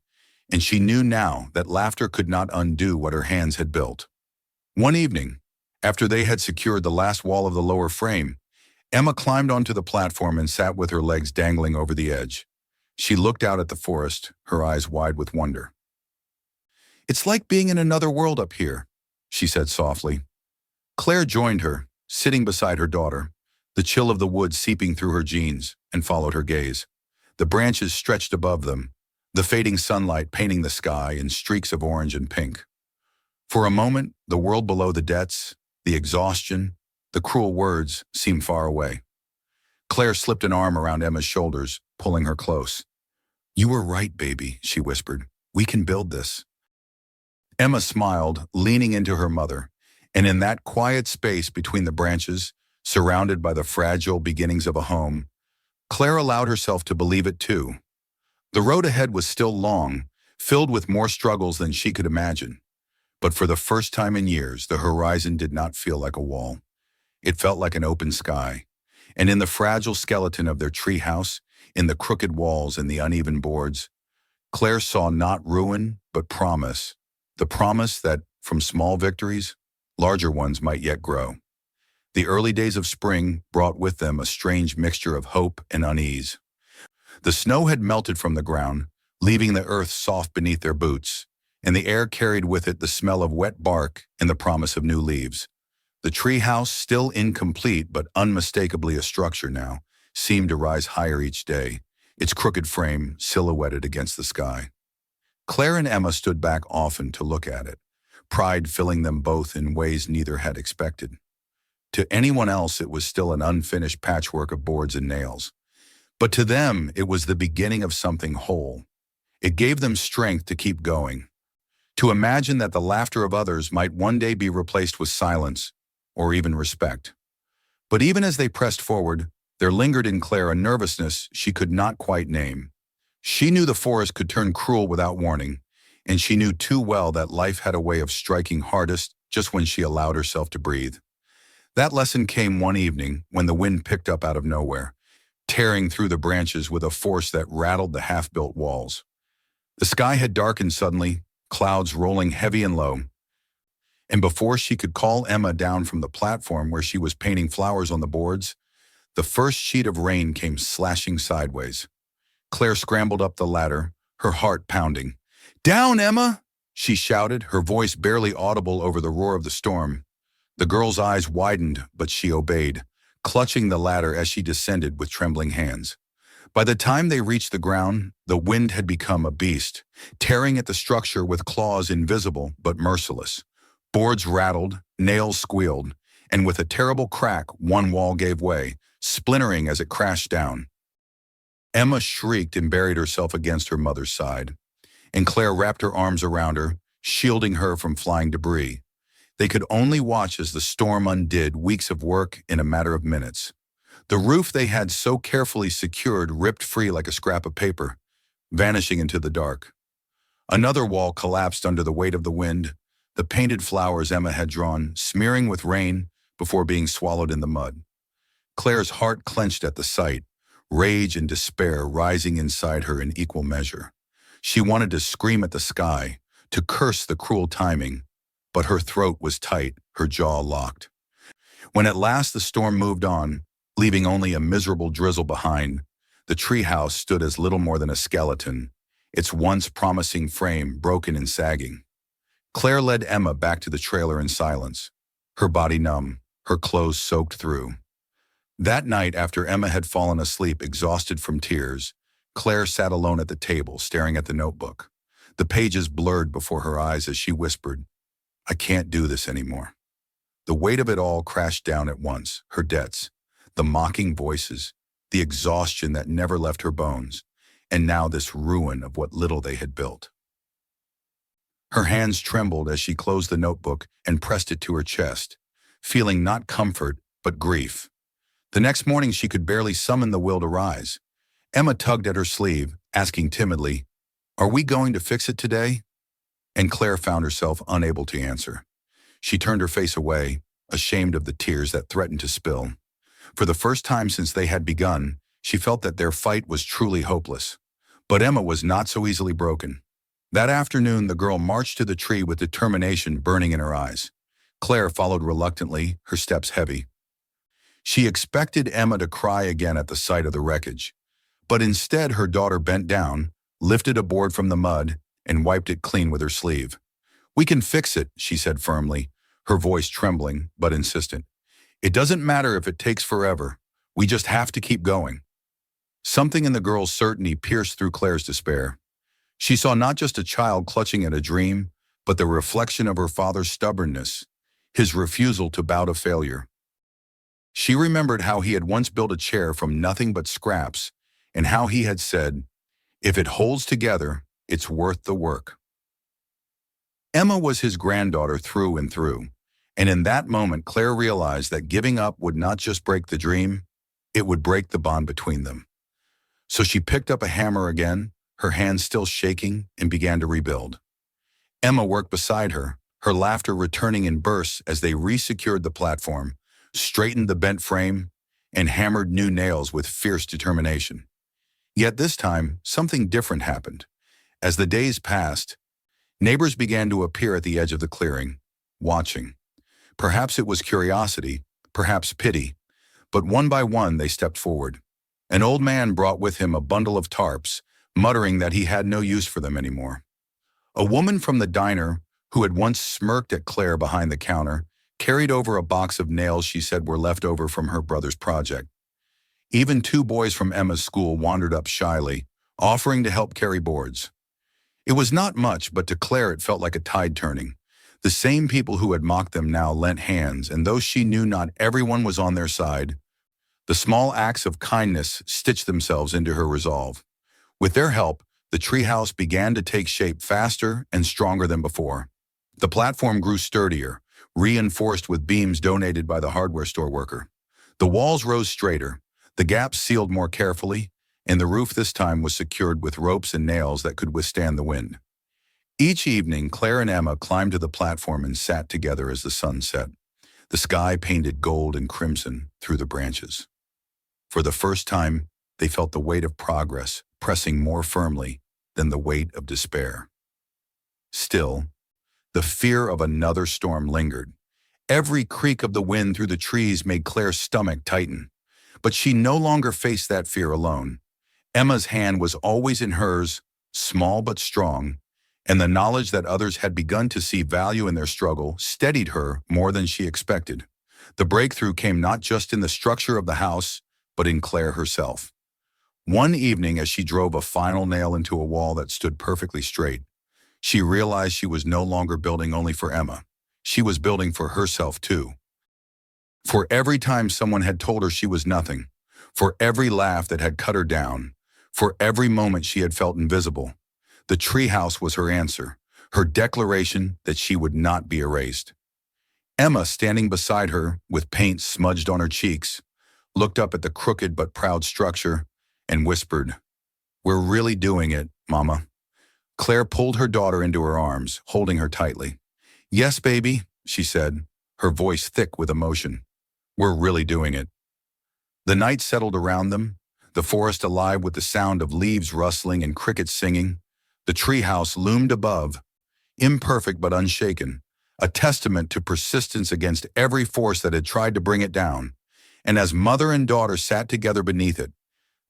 and she knew now that laughter could not undo what her hands had built. One evening, after they had secured the last wall of the lower frame, Emma climbed onto the platform and sat with her legs dangling over the edge. She looked out at the forest, her eyes wide with wonder. "It's like being in another world up here," she said softly. Claire joined her, sitting beside her daughter, the chill of the woods seeping through her jeans, and followed her gaze. The branches stretched above them, the fading sunlight painting the sky in streaks of orange and pink. For a moment, the world below the debts, the exhaustion, the cruel words seemed far away. Claire slipped an arm around Emma's shoulders, pulling her close. "You were right, baby," she whispered. "We can build this." Emma smiled, leaning into her mother, and in that quiet space between the branches, surrounded by the fragile beginnings of a home, Claire allowed herself to believe it too. The road ahead was still long, filled with more struggles than she could imagine. But for the first time in years, the horizon did not feel like a wall. It felt like an open sky. And in the fragile skeleton of their treehouse, in the crooked walls and the uneven boards, Claire saw not ruin, but promise. The promise that, from small victories, larger ones might yet grow. The early days of spring brought with them a strange mixture of hope and unease. The snow had melted from the ground, leaving the earth soft beneath their boots, and the air carried with it the smell of wet bark and the promise of new leaves. The treehouse, still incomplete but unmistakably a structure now, seemed to rise higher each day, its crooked frame silhouetted against the sky. Claire and Emma stood back often to look at it, pride filling them both in ways neither had expected. To anyone else, it was still an unfinished patchwork of boards and nails. But to them, it was the beginning of something whole. It gave them strength to keep going, to imagine that the laughter of others might one day be replaced with silence or even respect. But even as they pressed forward, there lingered in Claire a nervousness she could not quite name. She knew the forest could turn cruel without warning, and she knew too well that life had a way of striking hardest just when she allowed herself to breathe. That lesson came one evening when the wind picked up out of nowhere, tearing through the branches with a force that rattled the half-built walls. The sky had darkened suddenly, clouds rolling heavy and low, and before she could call Emma down from the platform where she was painting flowers on the boards, the first sheet of rain came slashing sideways. Claire scrambled up the ladder, her heart pounding. "Down, Emma!" she shouted, her voice barely audible over the roar of the storm. The girl's eyes widened, but she obeyed, clutching the ladder as she descended with trembling hands. By the time they reached the ground, the wind had become a beast, tearing at the structure with claws invisible but merciless. Boards rattled, nails squealed, and with a terrible crack, one wall gave way, splintering as it crashed down. Emma shrieked and buried herself against her mother's side, and Claire wrapped her arms around her, shielding her from flying debris. They could only watch as the storm undid weeks of work in a matter of minutes. The roof they had so carefully secured ripped free like a scrap of paper, vanishing into the dark. Another wall collapsed under the weight of the wind, the painted flowers Emma had drawn, smearing with rain, before being swallowed in the mud. Claire's heart clenched at the sight, rage and despair rising inside her in equal measure. She wanted to scream at the sky, to curse the cruel timing, but her throat was tight, her jaw locked. When at last the storm moved on, leaving only a miserable drizzle behind, the treehouse stood as little more than a skeleton, its once promising frame broken and sagging. Claire led Emma back to the trailer in silence, her body numb, her clothes soaked through. That night, after Emma had fallen asleep exhausted from tears, Claire sat alone at the table, staring at the notebook. The pages blurred before her eyes as she whispered, "I can't do this anymore." The weight of it all crashed down at once, her debts, the mocking voices, the exhaustion that never left her bones, and now this ruin of what little they had built. Her hands trembled as she closed the notebook and pressed it to her chest, feeling not comfort, but grief. The next morning she could barely summon the will to rise. Emma tugged at her sleeve, asking timidly, "Are we going to fix it today?" And Claire found herself unable to answer. She turned her face away, ashamed of the tears that threatened to spill. For the first time since they had begun, she felt that their fight was truly hopeless. But Emma was not so easily broken. That afternoon, the girl marched to the tree with determination burning in her eyes. Claire followed reluctantly, her steps heavy. She expected Emma to cry again at the sight of the wreckage. But instead, her daughter bent down, lifted a board from the mud, and wiped it clean with her sleeve. "We can fix it," she said firmly, her voice trembling but insistent. "It doesn't matter if it takes forever. We just have to keep going." Something in the girl's certainty pierced through Claire's despair. She saw not just a child clutching at a dream, but the reflection of her father's stubbornness, his refusal to bow to failure. She remembered how he had once built a chair from nothing but scraps, and how he had said, "If it holds together, it's worth the work." Emma was his granddaughter through and through, and in that moment Claire realized that giving up would not just break the dream, it would break the bond between them. So she picked up a hammer again, her hands still shaking, and began to rebuild. Emma worked beside her, her laughter returning in bursts as they re-secured the platform, straightened the bent frame, and hammered new nails with fierce determination. Yet this time, something different happened. As the days passed, neighbors began to appear at the edge of the clearing, watching. Perhaps it was curiosity, perhaps pity, but one by one they stepped forward. An old man brought with him a bundle of tarps, muttering that he had no use for them anymore. A woman from the diner, who had once smirked at Claire behind the counter, carried over a box of nails she said were left over from her brother's project. Even two boys from Emma's school wandered up shyly, offering to help carry boards. It was not much, but to Claire it felt like a tide turning. The same people who had mocked them now lent hands, and though she knew not everyone was on their side, the small acts of kindness stitched themselves into her resolve. With their help, the treehouse began to take shape faster and stronger than before. The platform grew sturdier, reinforced with beams donated by the hardware store worker. The walls rose straighter, the gaps sealed more carefully, and the roof this time was secured with ropes and nails that could withstand the wind. Each evening, Claire and Emma climbed to the platform and sat together as the sun set, the sky painted gold and crimson through the branches. For the first time, they felt the weight of progress pressing more firmly than the weight of despair. Still, the fear of another storm lingered. Every creak of the wind through the trees made Claire's stomach tighten. But she no longer faced that fear alone. Emma's hand was always in hers, small but strong, and the knowledge that others had begun to see value in their struggle steadied her more than she expected. The breakthrough came not just in the structure of the house, but in Claire herself. One evening, as she drove a final nail into a wall that stood perfectly straight, she realized she was no longer building only for Emma. She was building for herself too. For every time someone had told her she was nothing, for every laugh that had cut her down, for every moment she had felt invisible, the treehouse was her answer, her declaration that she would not be erased. Emma, standing beside her, with paint smudged on her cheeks, looked up at the crooked but proud structure and whispered, "We're really doing it, Mama." Claire pulled her daughter into her arms, holding her tightly. "Yes, baby," she said, her voice thick with emotion. We're really doing it. The night settled around them, the forest alive with the sound of leaves rustling and crickets singing. The treehouse loomed above, imperfect but unshaken, a testament to persistence against every force that had tried to bring it down. And as mother and daughter sat together beneath it,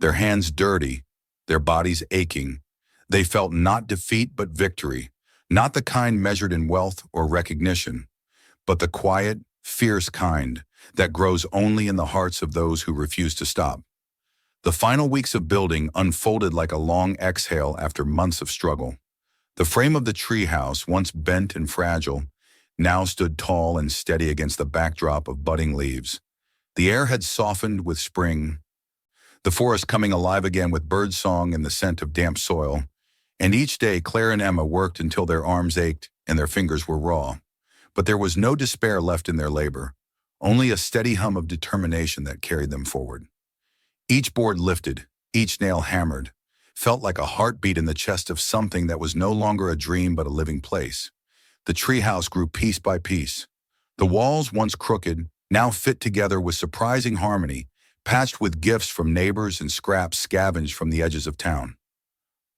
their hands dirty, their bodies aching, they felt not defeat but victory, not the kind measured in wealth or recognition, but the quiet, fierce kind that grows only in the hearts of those who refuse to stop. The final weeks of building unfolded like a long exhale after months of struggle. The frame of the treehouse, once bent and fragile, now stood tall and steady against the backdrop of budding leaves. The air had softened with spring, the forest coming alive again with birdsong and the scent of damp soil. And each day Claire and Emma worked until their arms ached and their fingers were raw. But there was no despair left in their labor, only a steady hum of determination that carried them forward. Each board lifted, each nail hammered, felt like a heartbeat in the chest of something that was no longer a dream but a living place. The treehouse grew piece by piece. The walls, once crooked, now fit together with surprising harmony, patched with gifts from neighbors and scraps scavenged from the edges of town.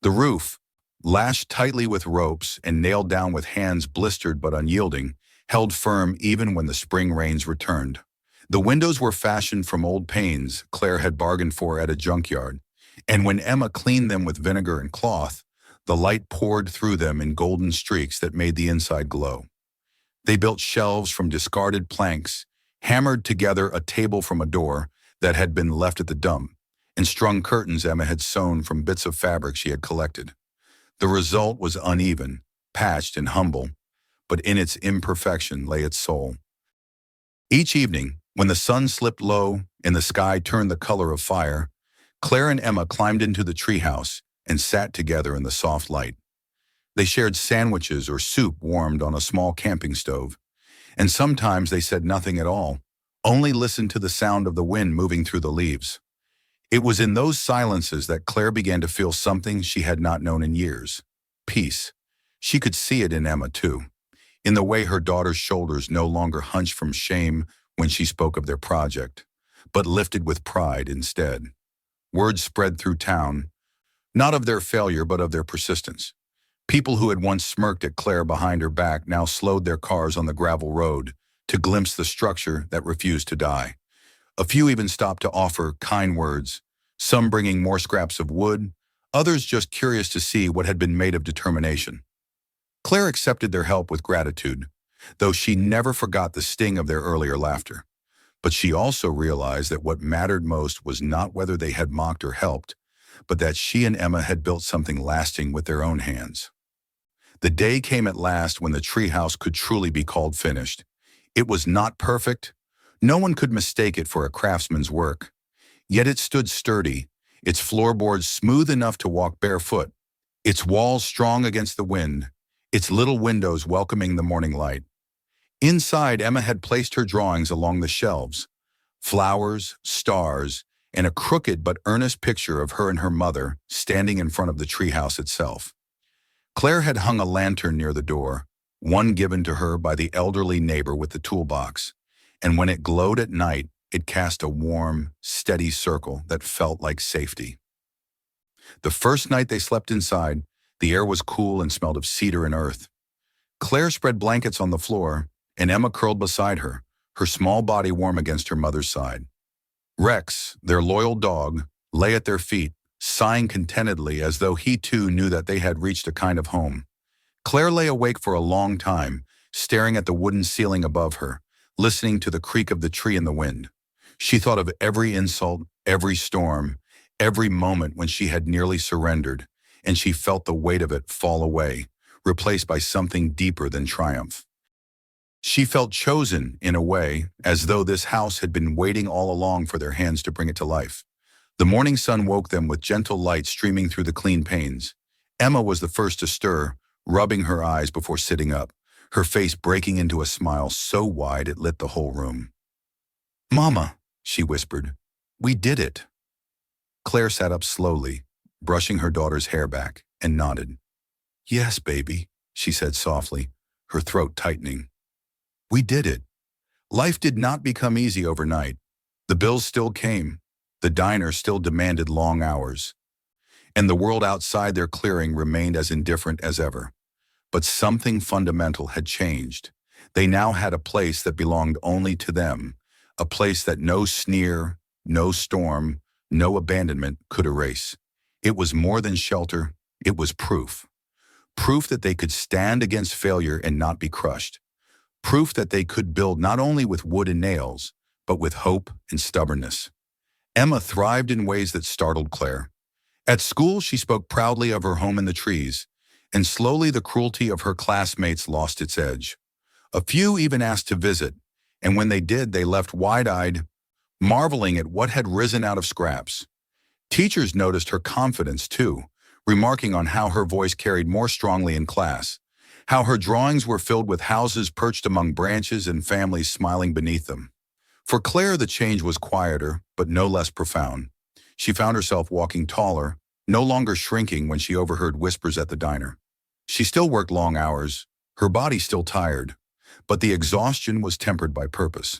The roof, lashed tightly with ropes and nailed down with hands blistered but unyielding, held firm even when the spring rains returned. The windows were fashioned from old panes Claire had bargained for at a junkyard, and when Emma cleaned them with vinegar and cloth, the light poured through them in golden streaks that made the inside glow. They built shelves from discarded planks, hammered together a table from a door that had been left at the dump, and strung curtains Emma had sewn from bits of fabric she had collected. The result was uneven, patched and humble, but in its imperfection lay its soul. Each evening, when the sun slipped low and the sky turned the color of fire, Claire and Emma climbed into the treehouse and sat together in the soft light. They shared sandwiches or soup warmed on a small camping stove, and sometimes they said nothing at all, only listened to the sound of the wind moving through the leaves. It was in those silences that Claire began to feel something she had not known in years: peace. She could see it in Emma too, in the way her daughter's shoulders no longer hunched from shame when she spoke of their project, but lifted with pride instead. Words spread through town, not of their failure but of their persistence. People who had once smirked at Claire behind her back now slowed their cars on the gravel road to glimpse the structure that refused to die. A few even stopped to offer kind words, some bringing more scraps of wood, others just curious to see what had been made of determination. Claire accepted their help with gratitude, though she never forgot the sting of their earlier laughter. But she also realized that what mattered most was not whether they had mocked or helped, but that she and Emma had built something lasting with their own hands. The day came at last when the treehouse could truly be called finished. It was not perfect. No one could mistake it for a craftsman's work. Yet it stood sturdy, its floorboards smooth enough to walk barefoot, its walls strong against the wind, its little windows welcoming the morning light. Inside, Emma had placed her drawings along the shelves: flowers, stars, and a crooked but earnest picture of her and her mother standing in front of the treehouse itself. Claire had hung a lantern near the door, one given to her by the elderly neighbor with the toolbox, and when it glowed at night, it cast a warm, steady circle that felt like safety. The first night they slept inside, the air was cool and smelled of cedar and earth. Claire spread blankets on the floor, and Emma curled beside her, her small body warm against her mother's side. Rex, their loyal dog, lay at their feet, sighing contentedly as though he too knew that they had reached a kind of home. Claire lay awake for a long time, staring at the wooden ceiling above her, listening to the creak of the tree in the wind. She thought of every insult, every storm, every moment when she had nearly surrendered, and she felt the weight of it fall away, replaced by something deeper than triumph. She felt chosen, in a way, as though this house had been waiting all along for their hands to bring it to life. The morning sun woke them with gentle light streaming through the clean panes. Emma was the first to stir, rubbing her eyes before sitting up, her face breaking into a smile so wide it lit the whole room. "Mama," she whispered, "we did it." Claire sat up slowly, brushing her daughter's hair back, and nodded. "Yes, baby," she said softly, her throat tightening. "We did it. Life did not become easy overnight. The bills still came. The diner still demanded long hours. And the world outside their clearing remained as indifferent as ever. But something fundamental had changed. They now had a place that belonged only to them, a place that no sneer, no storm, no abandonment could erase. It was more than shelter, it was proof. Proof that they could stand against failure and not be crushed. Proof that they could build not only with wood and nails, but with hope and stubbornness. Emma thrived in ways that startled Claire. At school, she spoke proudly of her home in the trees, and slowly the cruelty of her classmates lost its edge. A few even asked to visit, and when they did, they left wide-eyed, marveling at what had risen out of scraps. Teachers noticed her confidence, too, remarking on how her voice carried more strongly in class, how her drawings were filled with houses perched among branches and families smiling beneath them. For Claire, the change was quieter, but no less profound. She found herself walking taller, no longer shrinking when she overheard whispers at the diner. She still worked long hours, her body still tired, but the exhaustion was tempered by purpose.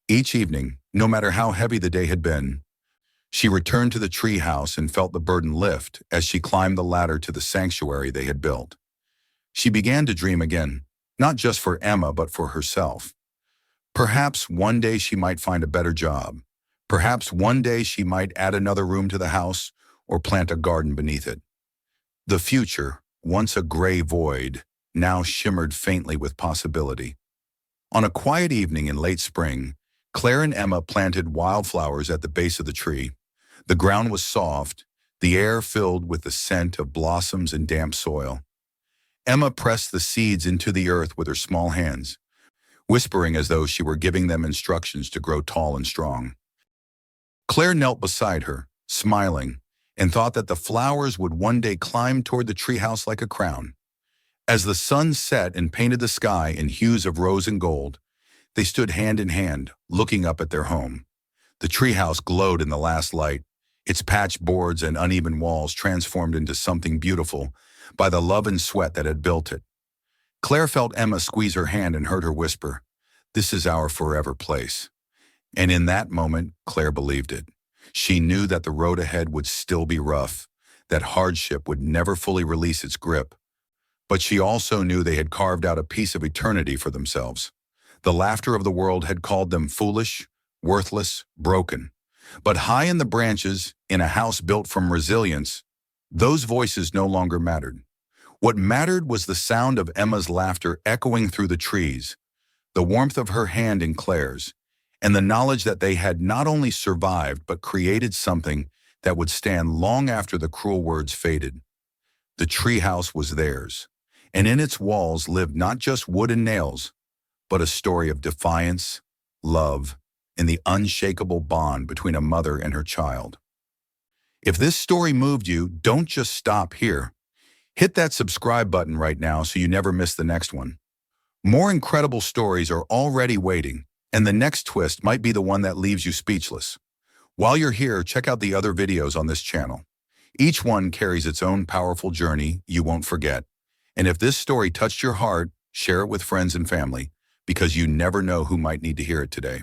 Each evening, no matter how heavy the day had been, she returned to the treehouse and felt the burden lift as she climbed the ladder to the sanctuary they had built. She began to dream again, not just for Emma, but for herself. Perhaps one day she might find a better job. Perhaps one day she might add another room to the house or plant a garden beneath it. The future, once a gray void, now shimmered faintly with possibility. On a quiet evening in late spring, Claire and Emma planted wildflowers at the base of the tree. The ground was soft, the air filled with the scent of blossoms and damp soil. Emma pressed the seeds into the earth with her small hands, whispering as though she were giving them instructions to grow tall and strong. Claire knelt beside her, smiling, and thought that the flowers would one day climb toward the treehouse like a crown. As the sun set and painted the sky in hues of rose and gold, they stood hand in hand, looking up at their home. The treehouse glowed in the last light, its patched boards and uneven walls transformed into something beautiful by the love and sweat that had built it. Claire felt Emma squeeze her hand and heard her whisper, "This is our forever place." And in that moment, Claire believed it. She knew that the road ahead would still be rough, that hardship would never fully release its grip. But she also knew they had carved out a piece of eternity for themselves. The laughter of the world had called them foolish, worthless, broken. But high in the branches, in a house built from resilience, those voices no longer mattered. What mattered was the sound of Emma's laughter echoing through the trees, the warmth of her hand in Claire's, and the knowledge that they had not only survived but created something that would stand long after the cruel words faded. The treehouse was theirs, and in its walls lived not just wood and nails, but a story of defiance, love, and the unshakable bond between a mother and her child. If this story moved you, don't just stop here. Hit that subscribe button right now so you never miss the next one. More incredible stories are already waiting, and the next twist might be the one that leaves you speechless. While you're here, check out the other videos on this channel. Each one carries its own powerful journey you won't forget. And if this story touched your heart, share it with friends and family, because you never know who might need to hear it today.